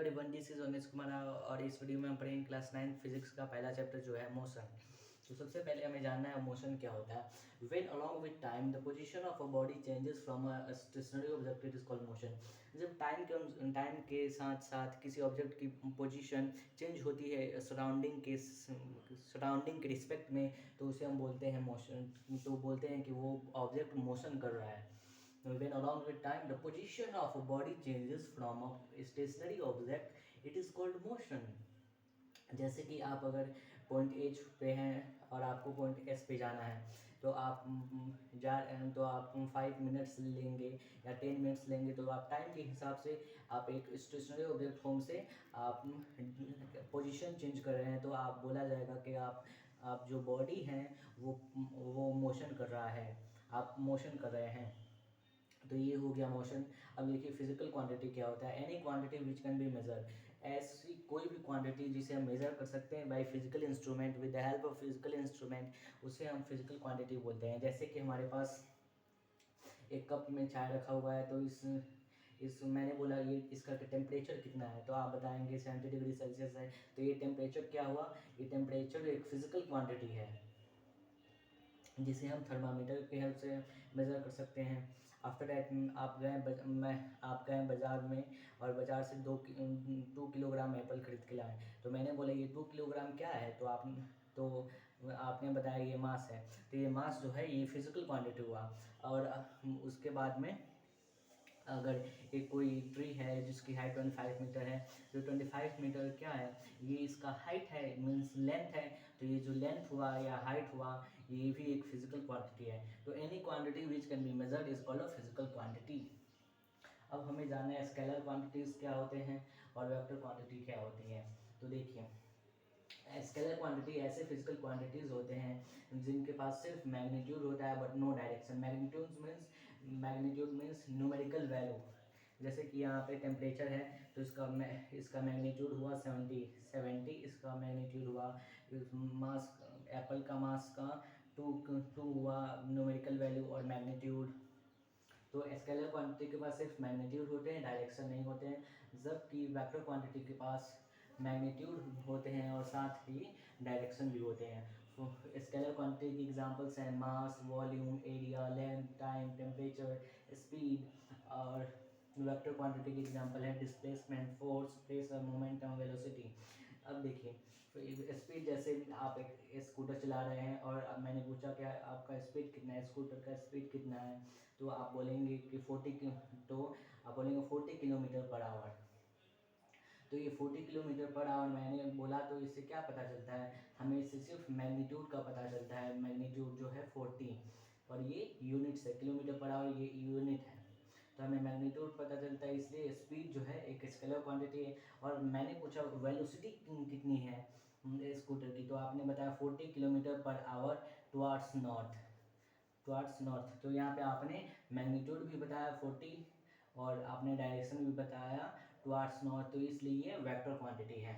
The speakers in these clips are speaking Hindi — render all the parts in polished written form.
Everyone, this is Umesh Kumar और इस वीडियो में हम पढ़ेंगे क्लास 9 फिजिक्स का पहला चैप्टर जो है मोशन। तो सबसे पहले हमें जानना है मोशन क्या होता है। When along with time the position of a body changes from a stationary object it is called motion. जब टाइम के साथ साथ किसी ऑब्जेक्ट की पोजीशन चेंज होती है सराउंडिंग के रिस्पेक्ट में, तो उसे हम बोलते हैं मोशन। तो बोलते हैं कि वो ऑब्जेक्ट मोशन कर रहा है। When along with time the position of a body changes from a stationary object, it is called motion. जैसे कि आप अगर पॉइंट एच पे हैं और आपको पॉइंट एस पे जाना है, तो आप 5 मिनट्स लेंगे या 10 मिनट्स लेंगे। तो आप टाइम के हिसाब से आप एक स्टेशनरी ऑब्जेक्ट फॉर्म से आप पोजीशन चेंज कर रहे हैं, तो आप बोला जाएगा कि आप जो बॉडी हैं वो मोशन कर रहा है, आप मोशन कर रहे हैं। तो ये हो गया मोशन। अब देखिए फिजिकल क्वांटिटी क्या होता है। Any quantity which can be measure, ऐसी कोई भी क्वांटिटी जिसे हम मेज़र कर सकते हैं by physical instrument, with the help of physical instrument, उसे हम फिजिकल क्वांटिटी बोलते हैं। जैसे कि हमारे पास एक कप में चाय रखा हुआ है, तो इस मैंने बोला ये इसका टेम्परेचर कितना है, तो आप बताएंगे 70 डिग्री सेल्सियस है। तो ये टेम्परेचर क्या हुआ, ये टेम्परेचर एक फिजिकल क्वांटिटी है जिसे हम थर्मामीटर की हेल्प से मेज़र कर सकते हैं। आफ्टर डैट आप गए बाज़ार में और बाज़ार से 2 किलोग्राम एप्पल खरीद के लाए। तो मैंने बोला ये 2 किलोग्राम क्या है, तो आपने बताया ये मास है। तो ये मास जो है ये फिजिकल क्वांटिटी हुआ। और उसके बाद में अगर एक कोई ट्री है जिसकी हाइट 25 मीटर है, तो 25 मीटर क्या है, ये इसका हाइट है, मीन्स लेंथ है। तो ये जो लेंथ हुआ या हाइट हुआ, ये भी एक फिजिकल क्वांटिटी है। तो any quantity which can be measured is called a physical quantity. अब हमें जानना है स्केलर क्वांटिटीज़ क्या होते हैं और वेक्टर क्वांटिटी क्या होती है। तो देखिए स्केलर क्वांटिटी ऐसे फिजिकल क्वांटिटीज़ होते हैं जिनके पास सिर्फ मैग्नीट्यूड होता है but no direction. Magnitude means numerical value. जैसे कि यहाँ पे टेम्परेचर है, तो इसका मैग्नीट्यूड हुआ 70, इसका मैग्नीट्यूड हुआ मास, एप्पल का मास का 2 हुआ न्यूमेरिकल वैल्यू और मैग्नीट्यूड। तो स्केलर क्वांटिटी के पास सिर्फ मैग्नीट्यूड होते हैं, डायरेक्शन नहीं होते हैं, जबकि वेक्टर क्वांटिटी के पास मैग्नीट्यूड होते हैं और साथ ही डायरेक्शन भी होते हैं। तो स्केलर क्वांटिटी की एग्जांपल्स हैं mass, volume, area, length, time, temperature, speed. और वेक्टर क्वांटिटी की एग्जांपल है displacement, force, pressure, momentum, velocity. अब देखिए स्पीड, जैसे आप एक स्कूटर चला रहे हैं और अब मैंने पूछा क्या आपका स्पीड कितना है, स्कूटर का स्पीड कितना है, तो आप बोलेंगे कि 40 किलोमीटर पर आवर। तो ये 40 किलोमीटर पर आवर मैंने बोला, तो इससे क्या पता चलता है, हमें इससे सिर्फ मैग्नीट्यूड का पता चलता है। मैग्नीट्यूड जो है 40 और ये यूनिट्स है, किलोमीटर पर आवर ये यूनिट है। तो हमें मैग्नीट्यूड पता चलता है, इसलिए स्पीड जो है एक स्केलर क्वांटिटी है। और मैंने पूछा वेलोसिटी कितनी है स्कूटर की, तो आपने बताया 40 kilometre per hour towards north. तो यहाँ पे आपने मैग्नीट्यूड भी बताया 40 और आपने डायरेक्शन भी बताया टुवार्ड्स नॉर्थ, तो इसलिए ये वेक्टर क्वांटिटी है।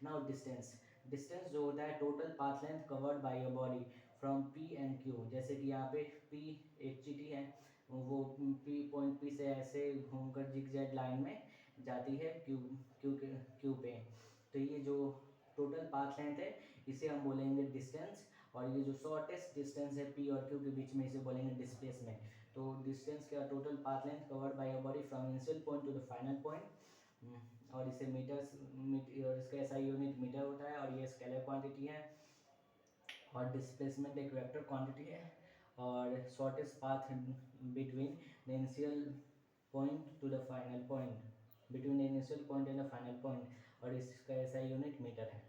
नाउ डिस्टेंस जो होता है total path length covered by a body from P and Q. जैसे कि यहाँ पे पी एक चीटी है, वो पॉइंट पी से ऐसे घूमकर जिगजैग लाइन में जाती है क्यू पे। तो ये जो टोटल पाथ लेंथ है इसे हम बोलेंगे डिस्टेंस, और ये जो शॉर्टेस्ट डिस्टेंस है पी और क्यू के बीच में इसे बोलेंगे डिस्प्लेसमेंट। तो डिस्टेंस का total path length covered by a body from initial point two the final point. और इसे और इसका ऐसा यूनिट मीटर होता है, और ये स्केलर क्वांटिटी है। और डिस्प्लेसमेंट एक वेक्टर क्वांटिटी है। और shortest path between the initial point two the final point, between the initial point and the final point, और इसका ऐसा यूनिट मीटर है।